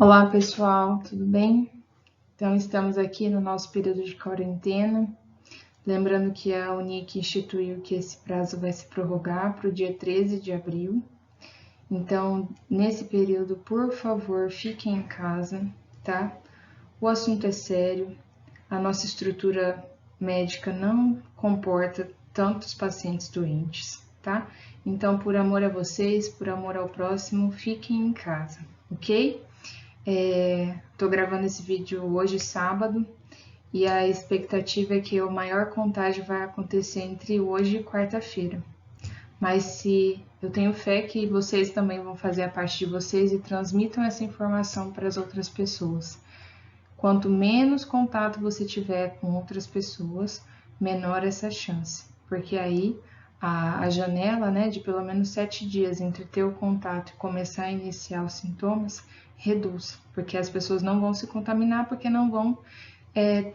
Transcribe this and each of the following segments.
Olá pessoal, tudo bem? Então estamos aqui no nosso período de quarentena. Lembrando que a Unic instituiu que esse prazo vai se prorrogar para o dia 13 de abril. Então, nesse período, por favor, fiquem em casa, tá? O assunto é sério, a nossa estrutura médica não comporta tantos pacientes doentes, tá? Então, por amor a vocês, por amor ao próximo, fiquem em casa, ok? Tô gravando esse vídeo hoje, sábado, e a expectativa é que o maior contágio vai acontecer entre hoje e quarta-feira. Mas se eu tenho fé que vocês também vão fazer a parte de vocês e transmitam essa informação para as outras pessoas. Quanto menos contato você tiver com outras pessoas, menor essa chance, porque aí a janela, né, de pelo menos 7 dias entre ter o contato e começar a iniciar os sintomas reduz, porque as pessoas não vão se contaminar porque não vão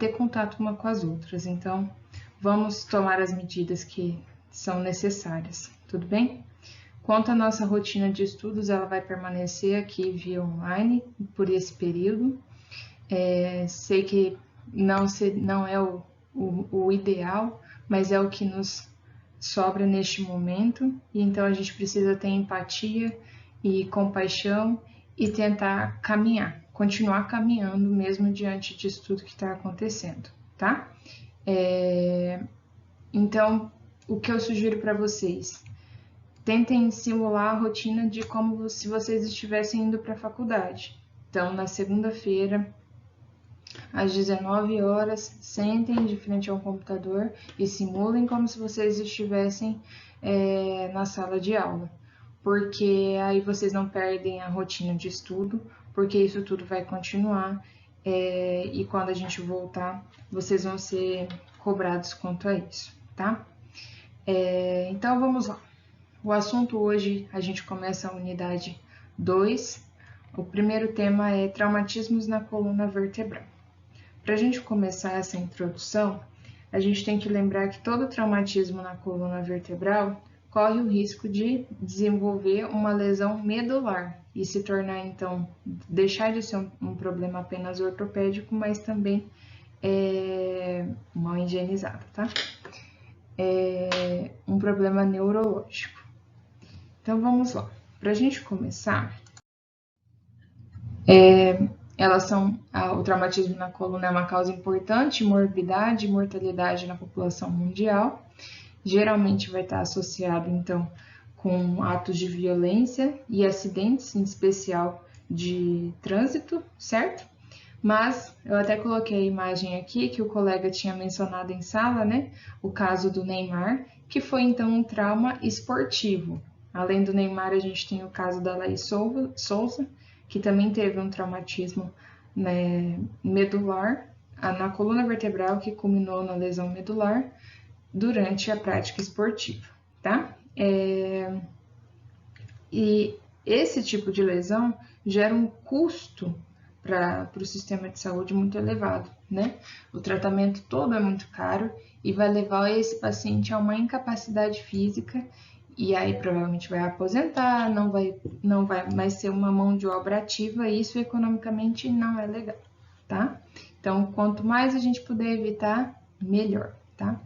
ter contato uma com as outras. Então, vamos tomar as medidas que são necessárias, tudo bem? Quanto à nossa rotina de estudos, ela vai permanecer aqui via online por esse período. Sei que não é o ideal, mas é o que nos sobra neste momento, e então a gente precisa ter empatia e compaixão e tentar caminhar, continuar caminhando mesmo diante disso tudo que está acontecendo, tá? Então, o que eu sugiro para vocês? Tentem simular a rotina de como se vocês estivessem indo para a faculdade. Então, na segunda-feira, às 19 horas, sentem de frente ao computador e simulem como se vocês estivessem na sala de aula, porque aí vocês não perdem a rotina de estudo, porque isso tudo vai continuar e quando a gente voltar, vocês vão ser cobrados quanto a isso, tá? Então vamos lá. O assunto hoje, a gente começa a unidade 2. O primeiro tema é traumatismos na coluna vertebral. Para a gente começar essa introdução, a gente tem que lembrar que todo traumatismo na coluna vertebral corre o risco de desenvolver uma lesão medular e se tornar, então, deixar de ser um problema apenas ortopédico, mas também mal higienizado, tá? Um problema neurológico. Então, vamos lá. Para a gente começar, o traumatismo na coluna é uma causa importante de morbidade e mortalidade na população mundial. Geralmente vai estar associado, então, com atos de violência e acidentes, em especial de trânsito, certo? Mas eu até coloquei a imagem aqui que o colega tinha mencionado em sala, né? O caso do Neymar, que foi então um trauma esportivo. Além do Neymar, a gente tem o caso da Laís Souza, que também teve um traumatismo, né, medular na coluna vertebral, que culminou na lesão medular durante a prática esportiva, tá? E esse tipo de lesão gera um custo para o sistema de saúde muito elevado, né? O tratamento todo é muito caro e vai levar esse paciente a uma incapacidade física e aí provavelmente vai aposentar, não vai mais ser uma mão de obra ativa e isso economicamente não é legal, tá? Então, quanto mais a gente puder evitar, melhor, tá?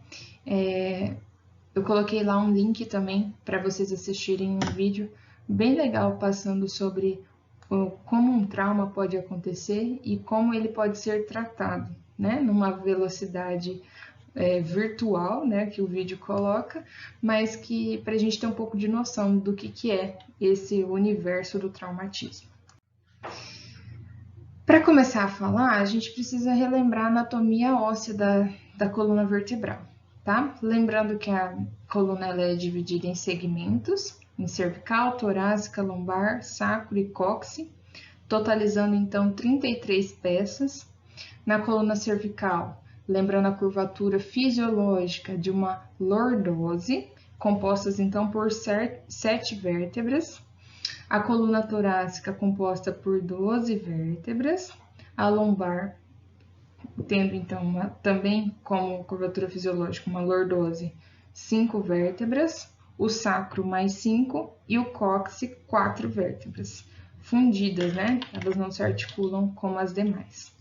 Eu coloquei lá um link também para vocês assistirem um vídeo bem legal passando sobre como um trauma pode acontecer e como ele pode ser tratado, né? Numa velocidade virtual, né? Que o vídeo coloca, mas que para a gente ter um pouco de noção do que é esse universo do traumatismo. Para começar a falar, a gente precisa relembrar a anatomia óssea da coluna vertebral, tá? Lembrando que a coluna ela é dividida em segmentos, em cervical, torácica, lombar, sacro e cóccix, totalizando então 33 peças. Na coluna cervical, lembrando a curvatura fisiológica de uma lordose, compostas então por 7 vértebras. A coluna torácica composta por 12 vértebras. A lombar tendo então também como curvatura fisiológica uma lordose, 5 vértebras, o sacro mais 5 e o cóccix 4 vértebras. fundidas, né? Elas não se articulam como as demais.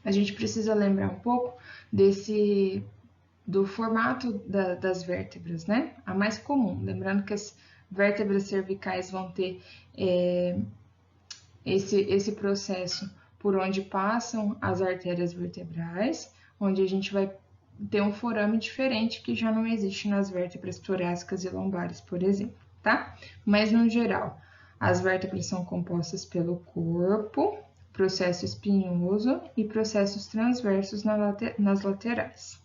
A gente precisa lembrar um pouco do formato das vértebras, né? A mais comum, lembrando que as vértebras cervicais vão ter esse processo por onde passam as artérias vertebrais, onde a gente vai ter um forame diferente que já não existe nas vértebras torácicas e lombares, por exemplo, tá? Mas, no geral, as vértebras são compostas pelo corpo, processo espinhoso e processos transversos nas laterais.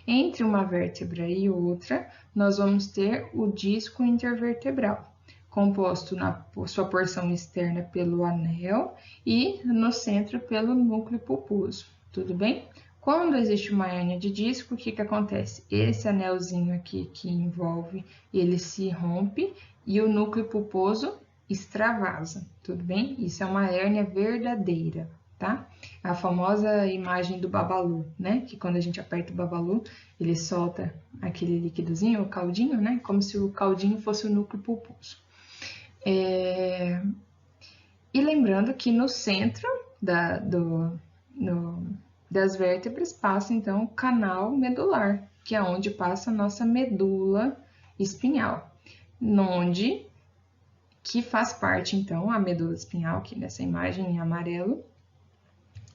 Entre uma vértebra e outra, nós vamos ter o disco intervertebral, composto na sua porção externa pelo anel e no centro pelo núcleo pulposo, tudo bem? Quando existe uma hérnia de disco, o que acontece? Esse anelzinho aqui que envolve, ele se rompe e o núcleo pulposo extravasa, tudo bem? Isso é uma hérnia verdadeira, tá? A famosa imagem do babalu, né? Que quando a gente aperta o babalu, ele solta aquele líquidozinho, o caldinho, né? Como se o caldinho fosse o núcleo pulposo. E lembrando que no centro das vértebras passa, então, o canal medular, que é onde passa a nossa medula espinhal, que faz parte, então, a medula espinhal, que nessa imagem em amarelo,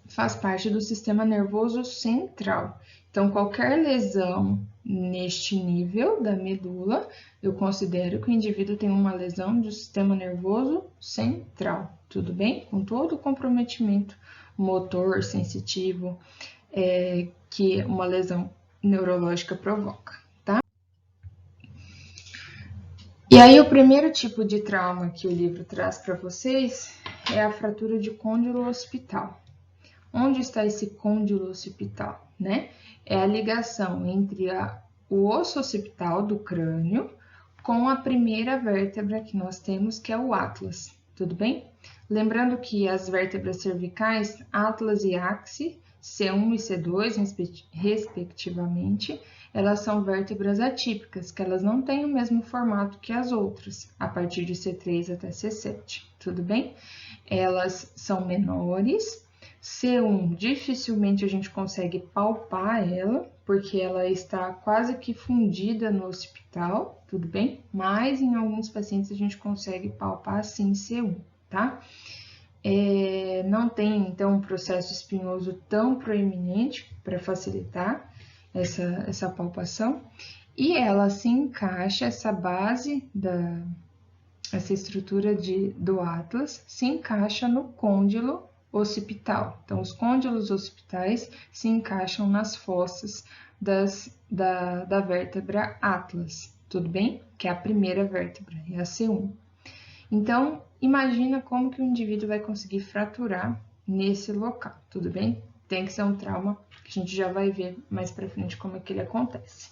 faz parte do sistema nervoso central. Então, qualquer lesão neste nível da medula, eu considero que o indivíduo tem uma lesão do sistema nervoso central, tudo bem? Com todo o comprometimento motor, sensitivo, que uma lesão neurológica provoca, tá? E aí, o primeiro tipo de trauma que o livro traz para vocês é a fratura de côndilo occipital. Onde está esse côndilo occipital, né? É a ligação entre o osso occipital do crânio com a primeira vértebra que nós temos, que é o atlas, tudo bem? Lembrando que as vértebras cervicais, atlas e axis, C1 e C2, respectivamente, elas são vértebras atípicas, que elas não têm o mesmo formato que as outras, a partir de C3 até C7, tudo bem? Elas são menores. C1, dificilmente a gente consegue palpar ela, porque ela está quase que fundida no occipital, tudo bem? Mas em alguns pacientes a gente consegue palpar sim C1, tá? Não tem, então, um processo espinhoso tão proeminente para facilitar essa palpação, e ela se encaixa, essa base essa estrutura do atlas se encaixa no côndilo occipital. Então, os côndilos occipitais se encaixam nas fossas da vértebra atlas, tudo bem? Que é a primeira vértebra, é a C1. Então, imagina como que o indivíduo vai conseguir fraturar nesse local, tudo bem? Tem que ser um trauma, que a gente já vai ver mais pra frente como é que ele acontece.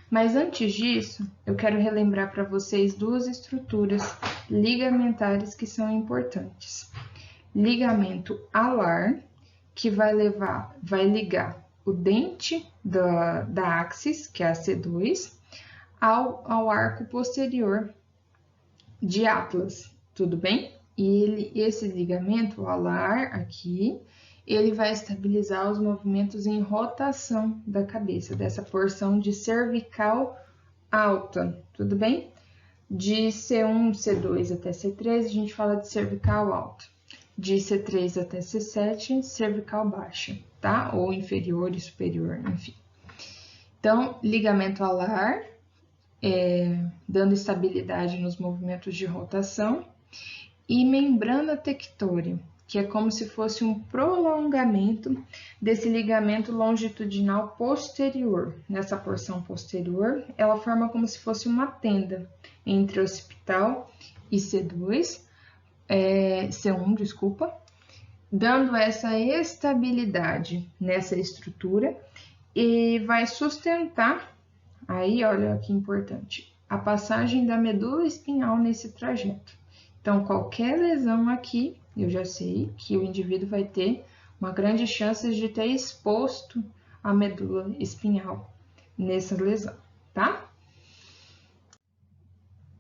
Mas antes disso, eu quero relembrar para vocês duas estruturas ligamentares que são importantes. Ligamento alar, que vai ligar o dente da axis, que é a C2, ao arco posterior de atlas, tudo bem? E esse ligamento, o alar aqui, ele vai estabilizar os movimentos em rotação da cabeça, dessa porção de cervical alta, tudo bem? De C1, C2 até C3, a gente fala de cervical alta. De C3 até C7, cervical baixa, tá? Ou inferior e superior, enfim. Então, ligamento alar, dando estabilidade nos movimentos de rotação, e membrana tectória, que é como se fosse um prolongamento desse ligamento longitudinal posterior. Nessa porção posterior, ela forma como se fosse uma tenda entre o occipital e C1, desculpa, dando essa estabilidade nessa estrutura e vai sustentar, aí olha que importante, a passagem da medula espinhal nesse trajeto. Então, qualquer lesão aqui, eu já sei que o indivíduo vai ter uma grande chance de ter exposto a medula espinhal nessa lesão, tá?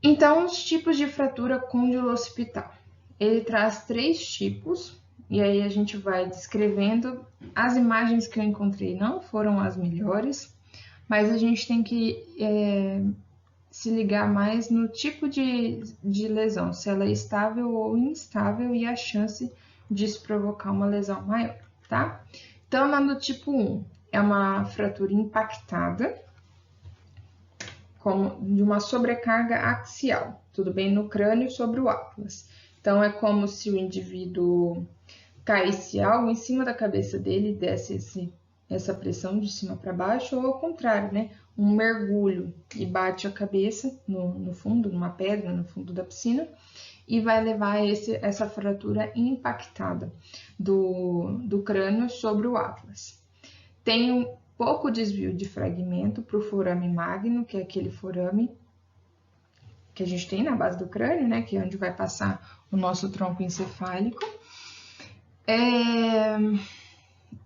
Então, os tipos de fratura côndilo occipital. ele traz 3 tipos, e aí a gente vai descrevendo. As imagens que eu encontrei não foram as melhores, mas a gente tem que se ligar mais no tipo de lesão, se ela é estável ou instável e a chance disso provocar uma lesão maior, tá? Então, na do tipo 1, é uma fratura impactada, como de uma sobrecarga axial, tudo bem? No crânio sobre o atlas. Então, é como se o indivíduo caísse algo em cima da cabeça dele e desse essa pressão de cima para baixo, ou ao contrário, né? Um mergulho e bate a cabeça no fundo, numa pedra, no fundo da piscina, e vai levar essa fratura impactada do crânio sobre o atlas. Tem um pouco desvio de fragmento para o forame magno, que é aquele forame que a gente tem na base do crânio, né? Que é onde vai passar o nosso tronco encefálico.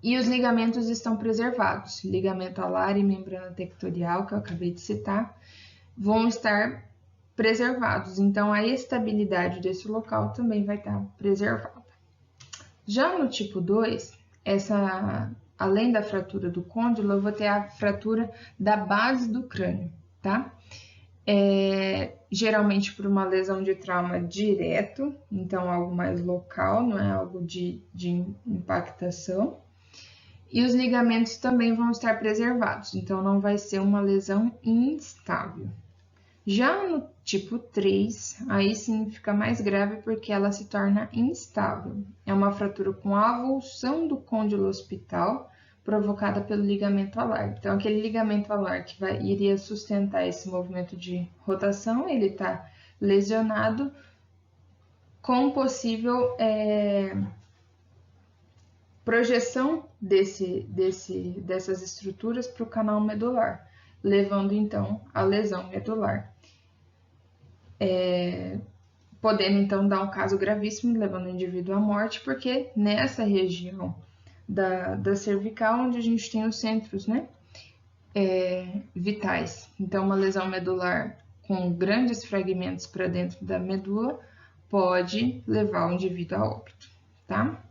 E os ligamentos estão preservados. Ligamento alar e membrana tectorial, que eu acabei de citar, vão estar preservados. Então, a estabilidade desse local também vai estar preservada. Já no tipo 2, além da fratura do côndilo, eu vou ter a fratura da base do crânio, tá? Geralmente por uma lesão de trauma direto, então algo mais local, não é algo de impactação. E os ligamentos também vão estar preservados, então não vai ser uma lesão instável. Já no tipo 3, aí sim fica mais grave porque ela se torna instável. É uma fratura com avulsão do côndilo occipital provocada pelo ligamento alar. Então, aquele ligamento alar que iria sustentar esse movimento de rotação, ele está lesionado com possível projeção dessas estruturas para o canal medular, levando então à lesão medular. Podendo então dar um caso gravíssimo, levando o indivíduo à morte, porque nessa região da cervical, onde a gente tem os centros, né, vitais. Então, uma lesão medular com grandes fragmentos para dentro da medula pode levar o indivíduo a óbito, tá?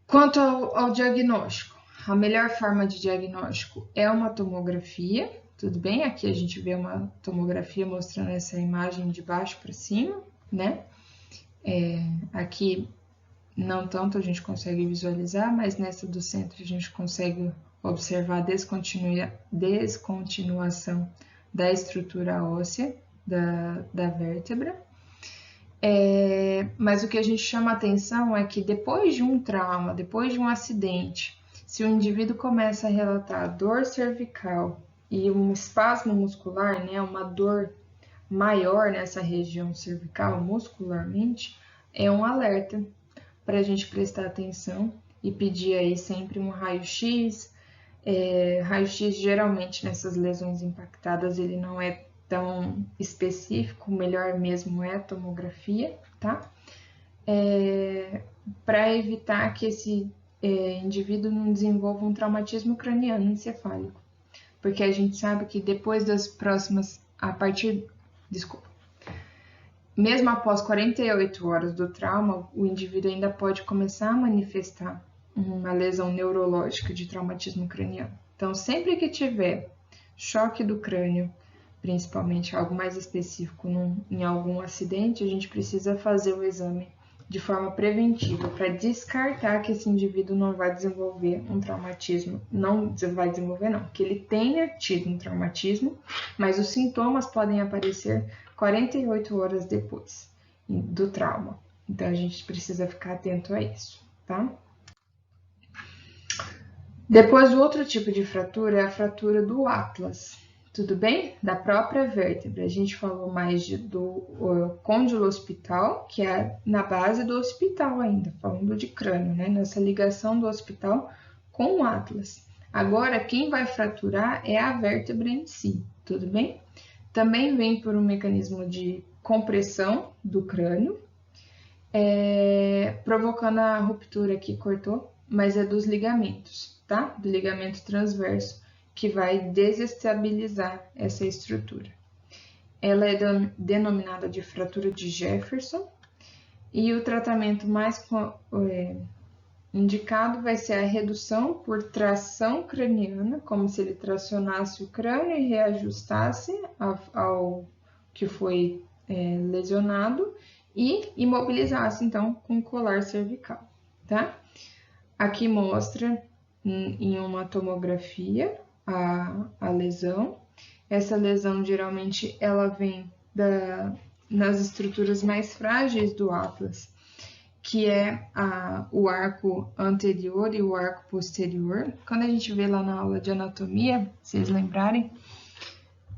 Quanto ao diagnóstico, a melhor forma de diagnóstico é uma tomografia, tudo bem? Aqui a gente vê uma tomografia mostrando essa imagem de baixo para cima, né? Aqui não tanto a gente consegue visualizar, mas nessa do centro a gente consegue observar a descontinuação da estrutura óssea da vértebra. Mas o que a gente chama atenção é que depois de um trauma, depois de um acidente, se o indivíduo começa a relatar dor cervical e um espasmo muscular, né, uma dor maior nessa região cervical muscularmente, é um alerta para a gente prestar atenção e pedir aí sempre um raio-x. Raio-x geralmente nessas lesões impactadas ele não é tão específico, o melhor mesmo é a tomografia, tá? Para evitar que esse indivíduo não desenvolva um traumatismo craniano encefálico, porque a gente sabe que depois das próximas, mesmo após 48 horas do trauma, o indivíduo ainda pode começar a manifestar uma lesão neurológica de traumatismo craniano. Então, sempre que tiver choque do crânio, principalmente algo mais específico em algum acidente, a gente precisa fazer o exame de forma preventiva para descartar que esse indivíduo não vai desenvolver um traumatismo, que ele tenha tido um traumatismo, mas os sintomas podem aparecer 48 horas depois do trauma. Então a gente precisa ficar atento a isso, tá? Depois, o outro tipo de fratura é a fratura do atlas, tudo bem? Da própria vértebra. A gente falou mais do côndilo occipital, que é na base do occipital ainda, falando de crânio, né? Nessa ligação do occipital com o atlas. Agora, quem vai fraturar é a vértebra em si, tudo bem? Também vem por um mecanismo de compressão do crânio, provocando a ruptura que cortou, mas é dos ligamentos, tá? Do ligamento transverso, que vai desestabilizar essa estrutura. ela é denominada de fratura de Jefferson, e o tratamento mais indicado vai ser a redução por tração craniana, como se ele tracionasse o crânio e reajustasse ao que foi lesionado, e imobilizasse, então, com colar cervical, tá? Aqui mostra em uma tomografia a lesão. Essa lesão, geralmente, ela vem nas estruturas mais frágeis do atlas, que é o arco anterior e o arco posterior. Quando a gente vê lá na aula de anatomia, se vocês lembrarem,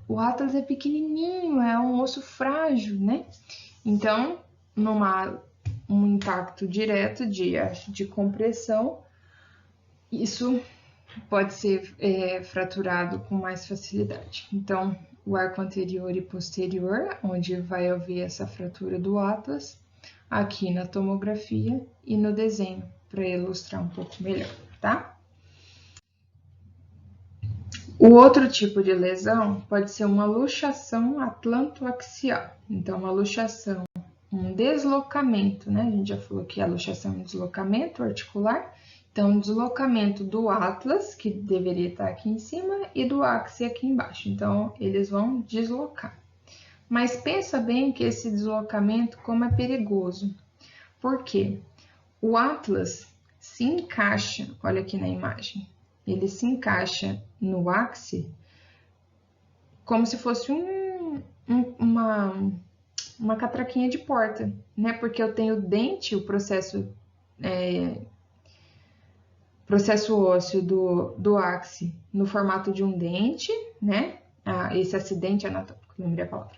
o atlas é pequenininho, é um osso frágil, né? Então, um impacto direto de compressão, isso pode ser fraturado com mais facilidade. Então, o arco anterior e posterior, onde vai haver essa fratura do atlas, aqui na tomografia e no desenho, para ilustrar um pouco melhor, tá? O outro tipo de lesão pode ser uma luxação atlantoaxial. Então, uma luxação, um deslocamento, né? A gente já falou que a luxação é um deslocamento articular. Então, um deslocamento do atlas, que deveria estar aqui em cima, e do ápice aqui embaixo. Então, eles vão deslocar. Mas pensa bem que esse deslocamento, como é perigoso. Por quê? O atlas se encaixa, olha aqui na imagem, ele se encaixa no ápice como se fosse uma catraquinha de porta, né? Porque eu tenho o dente, o processo ósseo do ápice no formato de um dente, né? Esse acidente anatômico, lembrei a palavra,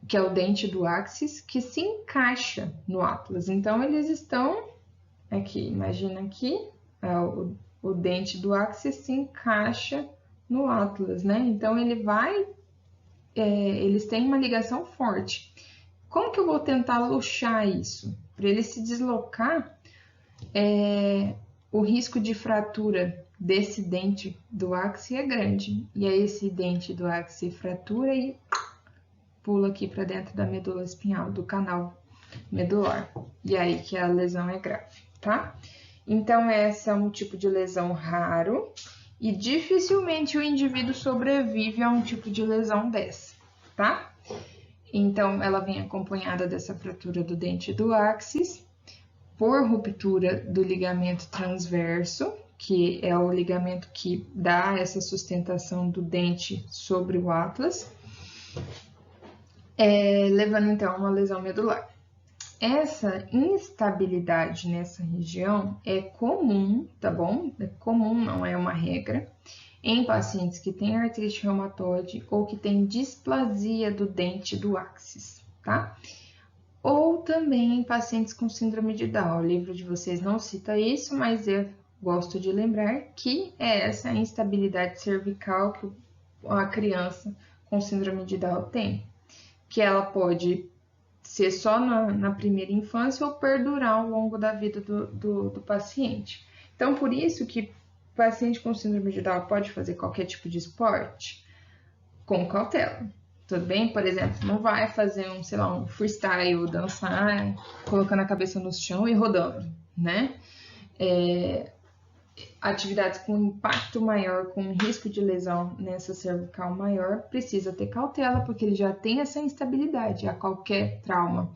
que é o dente do ápice, que se encaixa no atlas. Então, eles estão aqui, imagina aqui, o dente do ápice se encaixa no atlas, né? Então, eles têm uma ligação forte. Como que eu vou tentar luxar isso? Para ele se deslocar, o risco de fratura desse dente do ápice é grande. E aí, esse dente do ápice fratura e pula aqui para dentro da medula espinhal, do canal medular. E aí que a lesão é grave, tá? Então, essa é um tipo de lesão raro e dificilmente o indivíduo sobrevive a um tipo de lesão dessa, tá? Então, ela vem acompanhada dessa fratura do dente do ápice, por ruptura do ligamento transverso, que é o ligamento que dá essa sustentação do dente sobre o atlas, levando então a uma lesão medular. Essa instabilidade nessa região é comum, tá bom? É comum, não é uma regra, em pacientes que têm artrite reumatoide ou que têm displasia do dente do ápice, tá? Ou também em pacientes com síndrome de Down. O livro de vocês não cita isso, mas eu gosto de lembrar que é essa instabilidade cervical que a criança com síndrome de Down tem, que ela pode ser só na primeira infância ou perdurar ao longo da vida do paciente. Então, por isso que o paciente com síndrome de Down pode fazer qualquer tipo de esporte com cautela. Tudo bem? Por exemplo, não vai fazer um freestyle, dançar, colocando a cabeça no chão e rodando, né? Atividades com impacto maior, com risco de lesão nessa cervical maior, precisa ter cautela, porque ele já tem essa instabilidade a qualquer trauma.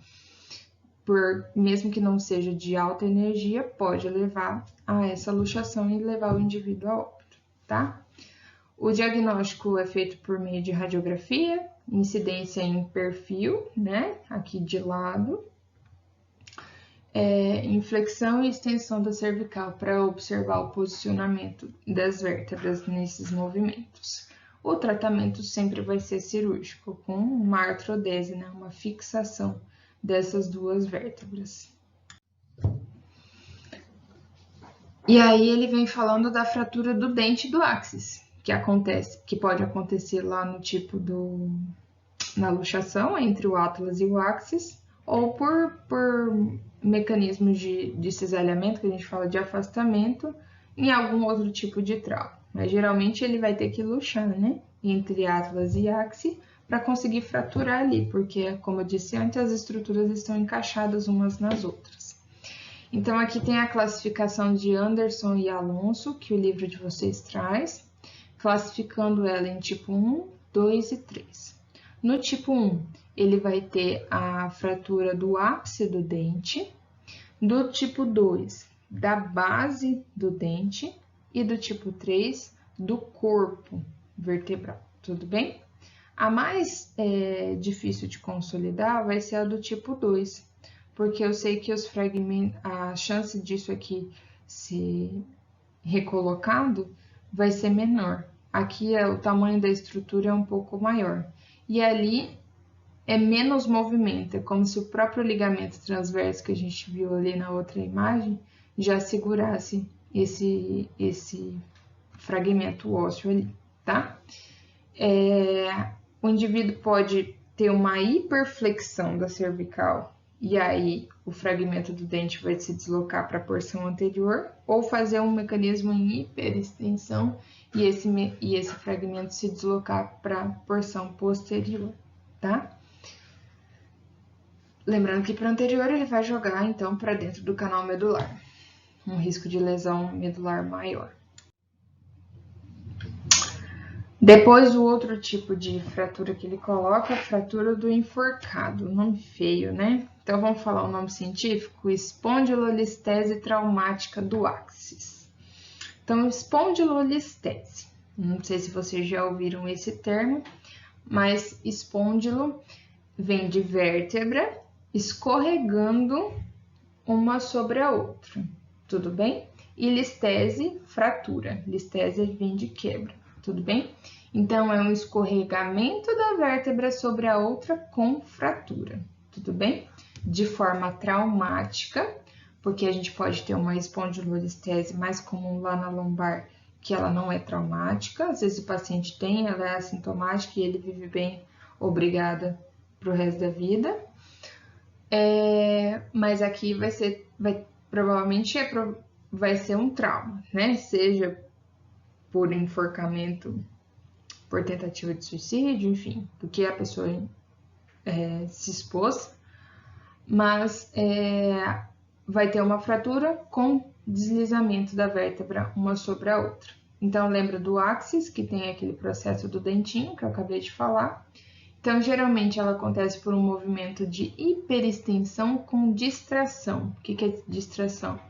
Mesmo que não seja de alta energia, pode levar a essa luxação e levar o indivíduo a óbito, tá? O diagnóstico é feito por meio de radiografia, incidência em perfil, né? Aqui de lado. Inflexão e extensão da cervical para observar o posicionamento das vértebras nesses movimentos. O tratamento sempre vai ser cirúrgico, com uma artrodese, né? Uma fixação dessas duas vértebras. E aí ele vem falando da fratura do dente do ápice, que pode acontecer lá no tipo na luxação entre o atlas e o ápice, ou por mecanismos de cisalhamento, que a gente fala de afastamento, em algum outro tipo de trauma. Mas geralmente ele vai ter que luxar, né, entre atlas e ápice, para conseguir fraturar ali, porque, como eu disse antes, as estruturas estão encaixadas umas nas outras. Então, aqui tem a classificação de Anderson e Alonso, que o livro de vocês traz, classificando ela em tipo 1, 2 e 3. No tipo 1, ele vai ter a fratura do ápice do dente, do tipo 2, da base do dente, e do tipo 3, do corpo vertebral, tudo bem? A mais difícil de consolidar vai ser a do tipo 2, porque eu sei que os fragmentos, a chance disso aqui ser recolocado vai ser menor. Aqui o tamanho da estrutura é um pouco maior. E ali é menos movimento, é como se o próprio ligamento transverso que a gente viu ali na outra imagem já segurasse esse fragmento ósseo ali, tá? O indivíduo pode ter uma hiperflexão da cervical e aí o fragmento do dente vai se deslocar para a porção anterior, ou fazer um mecanismo em hiperextensão e esse fragmento se deslocar para a porção posterior, tá? Lembrando que para o anterior ele vai jogar então para dentro do canal medular, um risco de lesão medular maior. Depois, o outro tipo de fratura que ele coloca, a fratura do enforcado, nome feio, né? Então, vamos falar o nome científico, espondilolistese traumática do axis. Então, espondilolistese, não sei se vocês já ouviram esse termo, mas espôndilo vem de vértebra escorregando uma sobre a outra, tudo bem? E listese, fratura, listese vem de quebra. Tudo bem? Então, é um escorregamento da vértebra sobre a outra com fratura, tudo bem? De forma traumática, porque a gente pode ter uma espondilolistese mais comum lá na lombar, que ela não é traumática, às vezes o paciente tem, ela é assintomática e ele vive bem, obrigada, pro resto da vida. Mas aqui provavelmente vai ser um trauma, né? Seja por enforcamento, por tentativa de suicídio, enfim, porque a pessoa se expôs, mas vai ter uma fratura com deslizamento da vértebra uma sobre a outra. Então, lembra do axis, que tem aquele processo do dentinho que eu acabei de falar. Então, geralmente ela acontece por um movimento de hiperextensão com distração. O que é distração?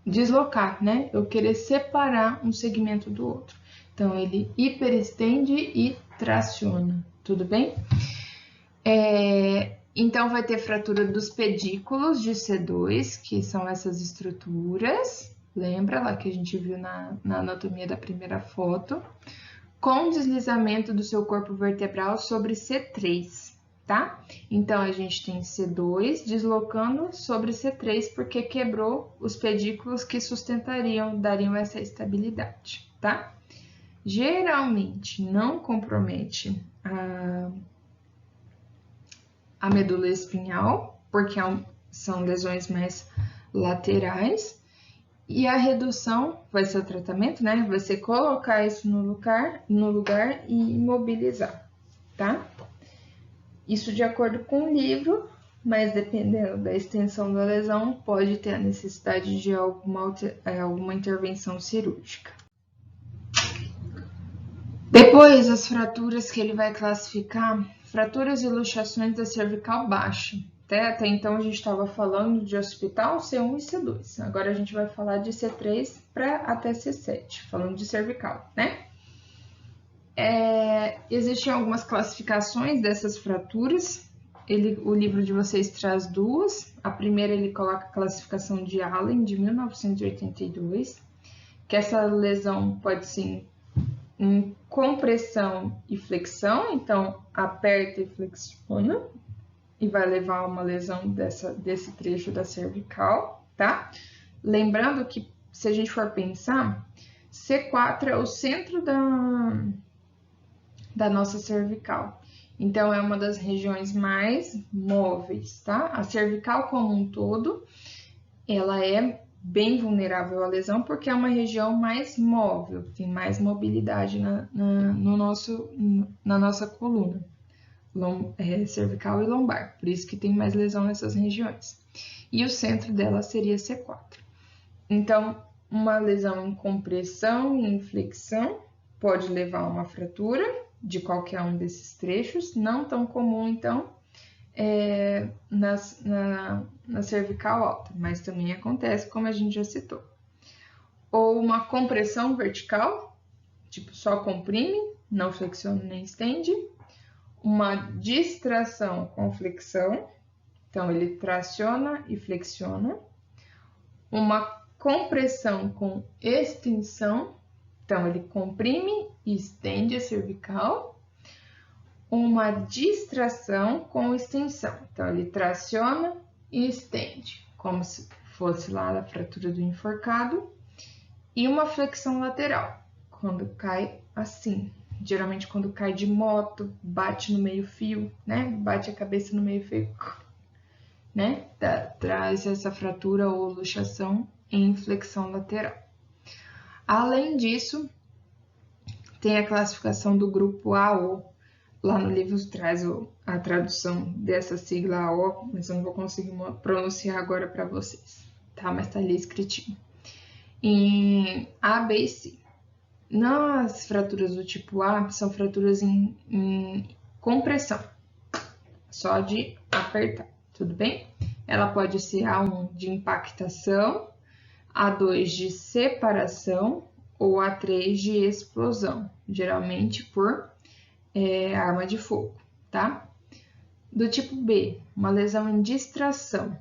Deslocar, né? Eu querer separar um segmento do outro. Então, ele hiperestende e traciona, tudo bem? Então, vai ter fratura dos pedículos de C2, que são essas estruturas. Lembra lá que a gente viu na anatomia da primeira foto? Com deslizamento do seu corpo vertebral sobre C3. Tá? Então, a gente tem C2 deslocando sobre C3 porque quebrou os pedículos que dariam essa estabilidade, tá? Geralmente, não compromete a medula espinhal, porque são lesões mais laterais, e a redução vai ser o tratamento, né? Vai ser colocar isso no lugar e imobilizar, tá? Isso de acordo com o livro, mas dependendo da extensão da lesão, pode ter a necessidade de alguma intervenção cirúrgica. Depois, as fraturas que ele vai classificar, fraturas e luxações da cervical baixa. Até então a gente estava falando de hospital C1 e C2. Agora a gente vai falar de C3 até C7, falando de cervical, né? Existem algumas classificações dessas fraturas. O livro de vocês traz duas. A primeira ele coloca a classificação de Allen, de 1982, que essa lesão pode ser em compressão e flexão, então aperta e flexiona, e vai levar a uma lesão desse trecho da cervical, tá? Lembrando que, se a gente for pensar, C4 é o centro da nossa cervical. Então, é uma das regiões mais móveis, tá? A cervical como um todo, ela é bem vulnerável à lesão, porque é uma região mais móvel, tem mais mobilidade na nossa coluna, cervical e lombar, por isso que tem mais lesão nessas regiões. E o centro dela seria C4. Então, uma lesão em compressão e em flexão pode levar a uma fratura de qualquer um desses trechos, não tão comum, então, na cervical alta, mas também acontece, como a gente já citou. Ou uma compressão vertical, tipo só comprime, não flexiona nem estende. Uma distração com flexão, então ele traciona e flexiona. Uma compressão com extensão, então ele comprime e estende a cervical. Uma distração com extensão, então ele traciona e estende, como se fosse lá a fratura do enforcado. E uma flexão lateral, quando cai assim, geralmente quando cai de moto, bate no meio-fio, né? Bate a cabeça no meio-fio, né? Traz essa fratura ou luxação em flexão lateral. Além disso, tem a classificação do grupo AO. Lá no livro traz a tradução dessa sigla AO, mas eu não vou conseguir pronunciar agora para vocês, tá? Mas tá ali escritinho. Em A, B e C. Nas fraturas do tipo A, são fraturas em compressão, só de apertar, tudo bem? Ela pode ser A1 de impactação, A2 de separação ou A3 de explosão, geralmente por arma de fogo, tá? Do tipo B, uma lesão em distração,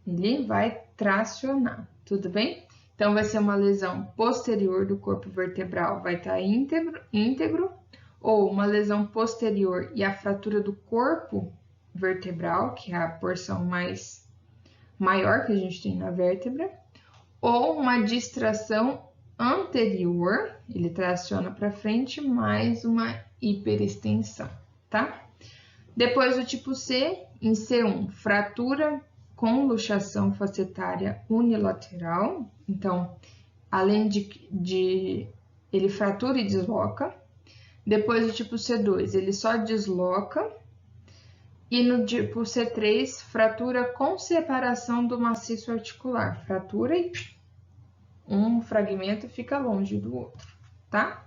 ele vai tracionar, tudo bem? Então, vai ser uma lesão posterior do corpo vertebral, vai estar íntegro, ou uma lesão posterior e a fratura do corpo vertebral, que é a porção maior que a gente tem na vértebra, ou uma distração anterior, ele traciona para frente, mais uma hiperextensão, tá? Depois do tipo C, em C1, fratura com luxação facetária unilateral, então, além de ele fratura e desloca. Depois do tipo C2, ele só desloca. E no tipo C3, fratura com separação do maciço articular. Fratura e um fragmento fica longe do outro, tá?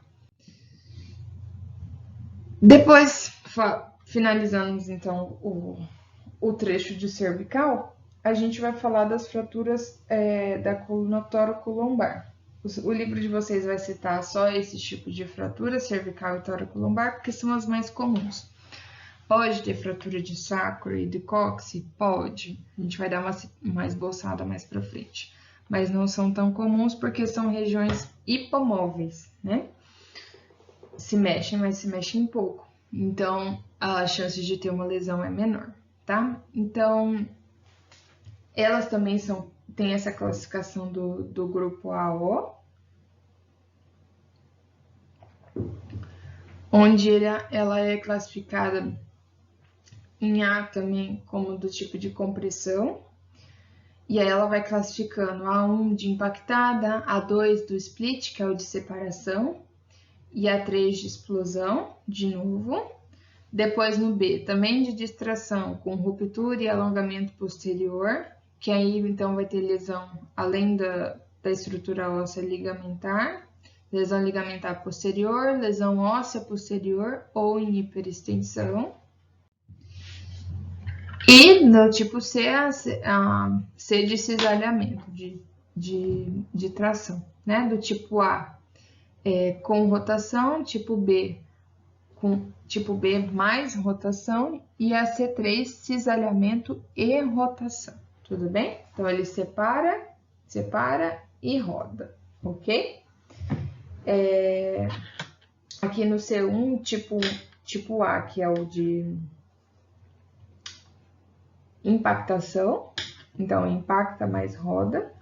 Depois, finalizamos então o trecho de cervical, a gente vai falar das fraturas da coluna tóraco-lombar. O livro de vocês vai citar só esses tipos de fratura, cervical e tóraco-lombar, porque são as mais comuns. Pode ter fratura de sacro e de cóccix? Pode. A gente vai dar uma esboçada mais para frente. Mas não são tão comuns porque são regiões hipomóveis, né? Se mexem, mas se mexem pouco. Então, a chance de ter uma lesão é menor, tá? Então, elas também têm essa classificação do grupo AO, onde ela é classificada em A também como do tipo de compressão, e aí ela vai classificando A1 de impactada, A2 do split, que é o de separação, e A3 de explosão, de novo. Depois no B, também de distração, com ruptura e alongamento posterior, que aí então vai ter lesão além da estrutura óssea ligamentar, lesão ligamentar posterior, lesão óssea posterior ou em hiperextensão. E no tipo C, a C de cisalhamento, de tração, né? Do tipo A com rotação, tipo B mais rotação e a C3 cisalhamento e rotação, tudo bem? Então ele separa e roda, ok? Aqui no C1, tipo A, que é o de impactação, então impacta mais roda,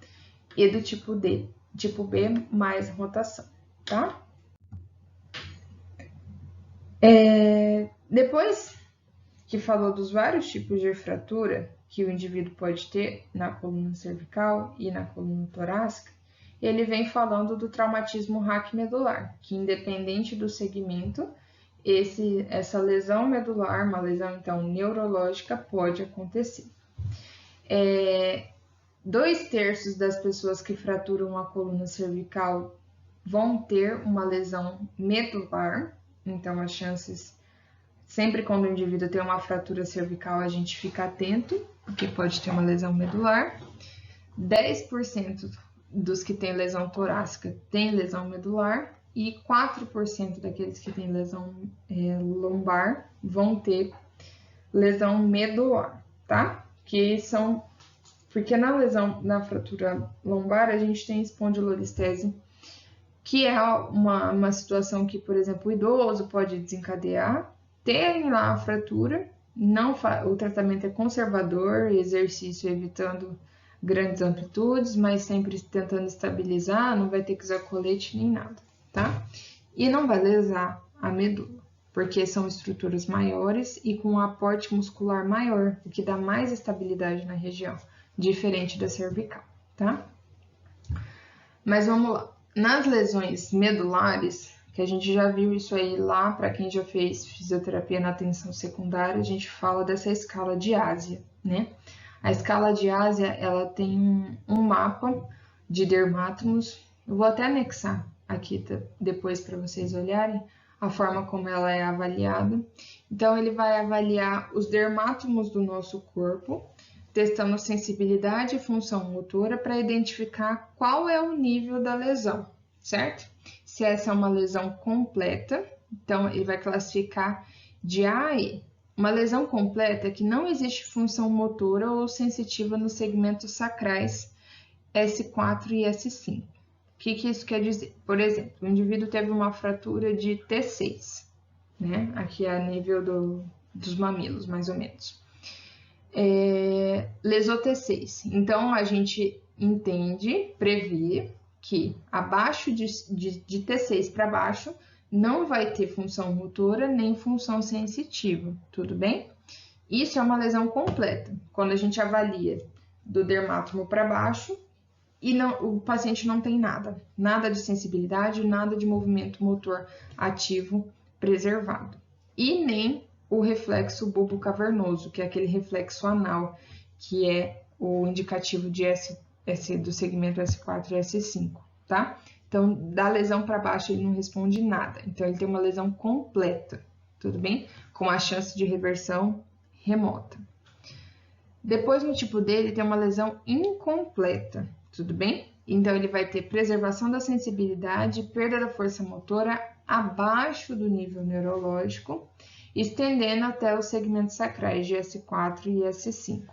e do tipo D, tipo B mais rotação, tá? Depois que falou dos vários tipos de fratura que o indivíduo pode ter na coluna cervical e na coluna torácica, ele vem falando do traumatismo raquimedular, que independente do segmento, essa lesão medular, uma lesão então neurológica, pode acontecer. 2/3 das pessoas que fraturam a coluna cervical vão ter uma lesão medular, então as chances, sempre quando o indivíduo tem uma fratura cervical, a gente fica atento, porque pode ter uma lesão medular. 10% dos que têm lesão torácica têm lesão medular e 4% daqueles que têm lesão lombar vão ter lesão medular, tá? Porque na fratura lombar a gente tem espondilolistese, que é uma situação que, por exemplo, o idoso pode desencadear, tem lá a fratura, o tratamento é conservador, exercício evitando grandes amplitudes, mas sempre tentando estabilizar, não vai ter que usar colete nem nada, tá? E não vai lesar a medula, porque são estruturas maiores e com um aporte muscular maior, o que dá mais estabilidade na região, diferente da cervical, tá? Mas vamos lá. Nas lesões medulares, que a gente já viu isso aí lá, para quem já fez fisioterapia na atenção secundária, a gente fala dessa escala de Ásia, né? A escala de Ásia, ela tem um mapa de dermátomos. Eu vou até anexar aqui depois para vocês olharem a forma como ela é avaliada. Então, ele vai avaliar os dermátomos do nosso corpo, testando sensibilidade e função motora para identificar qual é o nível da lesão, certo? Se essa é uma lesão completa, então ele vai classificar de A a E. Uma lesão completa é que não existe função motora ou sensitiva nos segmentos sacrais S4 e S5. O que isso quer dizer? Por exemplo, o indivíduo teve uma fratura de T6, né? Aqui é a nível dos mamilos, mais ou menos. Lesou T6. Então, a gente prevê que abaixo de T6 para baixo não vai ter função motora nem função sensitiva, tudo bem? Isso é uma lesão completa, quando a gente avalia do dermátomo para baixo e o paciente não tem nada de sensibilidade, nada de movimento motor ativo preservado. E nem o reflexo bulbocavernoso, que é aquele reflexo anal, que é o indicativo de do segmento S4 e S5, tá? Então, da lesão para baixo ele não responde nada. Então, ele tem uma lesão completa, tudo bem? Com a chance de reversão remota. Depois, no tipo D, ele tem uma lesão incompleta, tudo bem? Então, ele vai ter preservação da sensibilidade, perda da força motora abaixo do nível neurológico, estendendo até os segmentos sacrais de S4 e S5.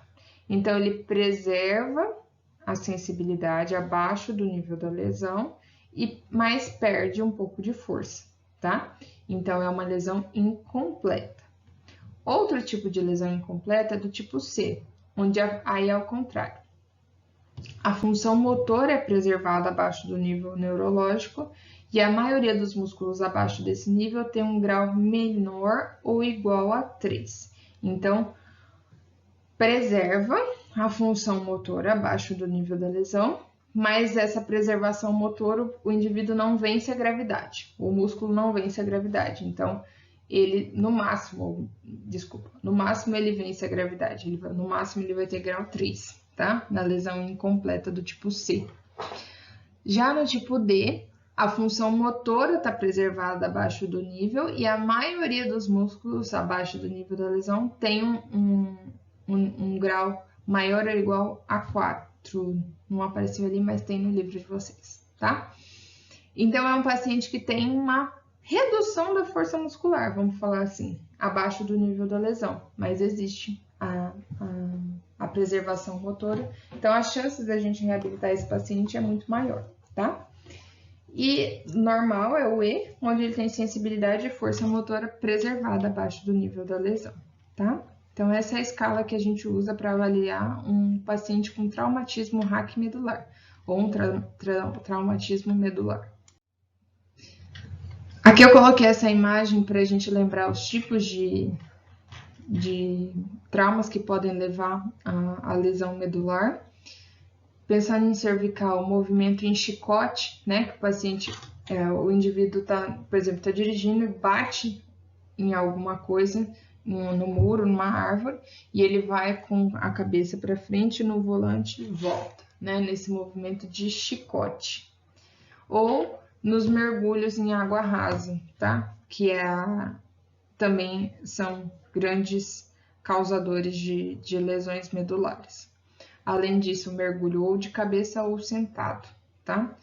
Então, ele preserva a sensibilidade abaixo do nível da lesão, mas perde um pouco de força, tá? Então, é uma lesão incompleta. Outro tipo de lesão incompleta é do tipo C, onde aí é ao contrário. A função motora é preservada abaixo do nível neurológico e a maioria dos músculos abaixo desse nível tem um grau menor ou igual a 3. Então, preserva a função motora abaixo do nível da lesão, mas essa preservação motora, o indivíduo não vence a gravidade, o músculo não vence a gravidade, então ele, no máximo ele vence a gravidade, no máximo ele vai ter grau 3, tá? Na lesão incompleta do tipo C. Já no tipo D, a função motora está preservada abaixo do nível e a maioria dos músculos abaixo do nível da lesão tem um grau maior ou igual a 4. Não apareceu ali, mas tem no livro de vocês, tá? Então, é um paciente que tem uma redução da força muscular, vamos falar assim, abaixo do nível da lesão, mas existe a preservação motora. Então, as chances da gente reabilitar esse paciente é muito maior, tá? E normal é o E, onde ele tem sensibilidade e força motora preservada abaixo do nível da lesão, tá? Então, essa é a escala que a gente usa para avaliar um paciente com traumatismo raquimedular ou um traumatismo medular. Aqui eu coloquei essa imagem para a gente lembrar os tipos de de traumas que podem levar à lesão medular. Pensando em cervical, movimento em chicote, né? Que o paciente, o indivíduo tá, por exemplo, está dirigindo e bate em alguma coisa, no muro, numa árvore, e ele vai com a cabeça para frente no volante e volta, né? Nesse movimento de chicote. Ou nos mergulhos em água rasa, tá? Que também são grandes causadores de lesões medulares. Além disso, mergulho ou de cabeça ou sentado, tá?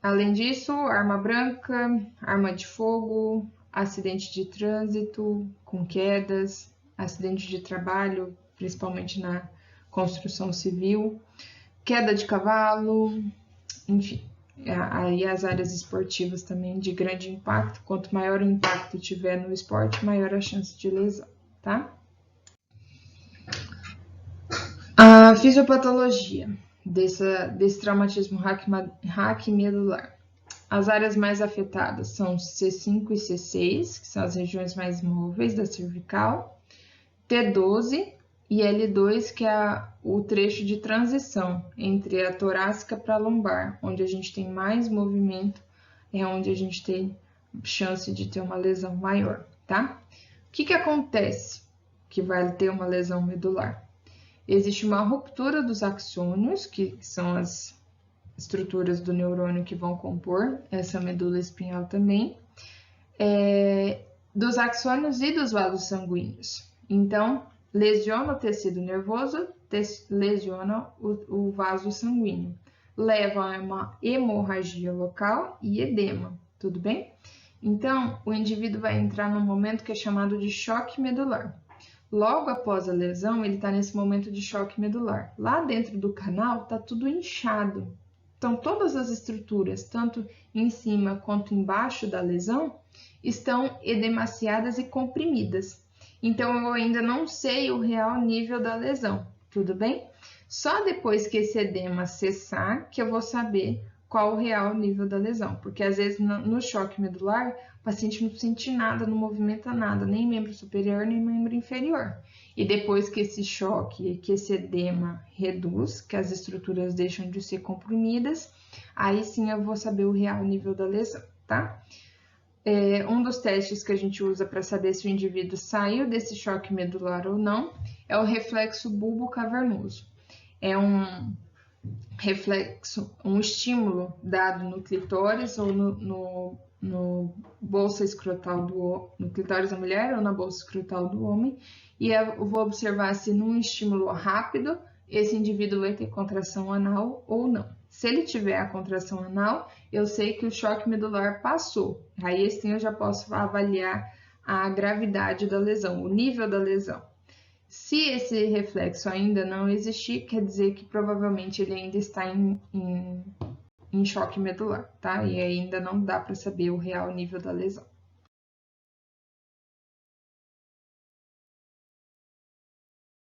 Além disso, arma branca, arma de fogo, acidente de trânsito com quedas, acidente de trabalho, principalmente na construção civil, queda de cavalo, enfim. Aí as áreas esportivas também de grande impacto. Quanto maior o impacto tiver no esporte, maior a chance de lesão, tá? A fisiopatologia desse traumatismo raquimedular. As áreas mais afetadas são C5 e C6, que são as regiões mais móveis da cervical, T12 e L2, que é o trecho de transição entre a torácica para a lombar, onde a gente tem mais movimento, é onde a gente tem chance de ter uma lesão maior, tá? O que acontece que vai ter uma lesão medular? Existe uma ruptura dos axônios, que são as estruturas do neurônio que vão compor essa medula espinhal também, dos axônios e dos vasos sanguíneos. Então, lesiona o tecido nervoso, lesiona o vaso sanguíneo. Leva a uma hemorragia local e edema, tudo bem? Então, o indivíduo vai entrar num momento que é chamado de choque medular. Logo após a lesão, ele está nesse momento de choque medular. Lá dentro do canal está tudo inchado. Então, todas as estruturas, tanto em cima quanto embaixo da lesão, estão edemaciadas e comprimidas. Então, eu ainda não sei o real nível da lesão, tudo bem? Só depois que esse edema cessar que eu vou saber qual o real nível da lesão, porque às vezes no choque medular, o paciente não sente nada, não movimenta nada, nem membro superior, nem membro inferior. E depois que esse choque, que esse edema reduz, que as estruturas deixam de ser comprimidas, aí sim eu vou saber o real nível da lesão, tá? Um dos testes que a gente usa para saber se o indivíduo saiu desse choque medular ou não é o reflexo bulbo-cavernoso. É um reflexo, um estímulo dado no clitóris ou no bolsa escrotal no clitóris da mulher ou na bolsa escrotal do homem, e eu vou observar se num estímulo rápido esse indivíduo vai ter contração anal ou não. Se ele tiver a contração anal, eu sei que o choque medular passou. Aí assim eu já posso avaliar a gravidade da lesão, o nível da lesão. Se esse reflexo ainda não existir, quer dizer que provavelmente ele ainda está em choque medular, tá? E ainda não dá para saber o real nível da lesão.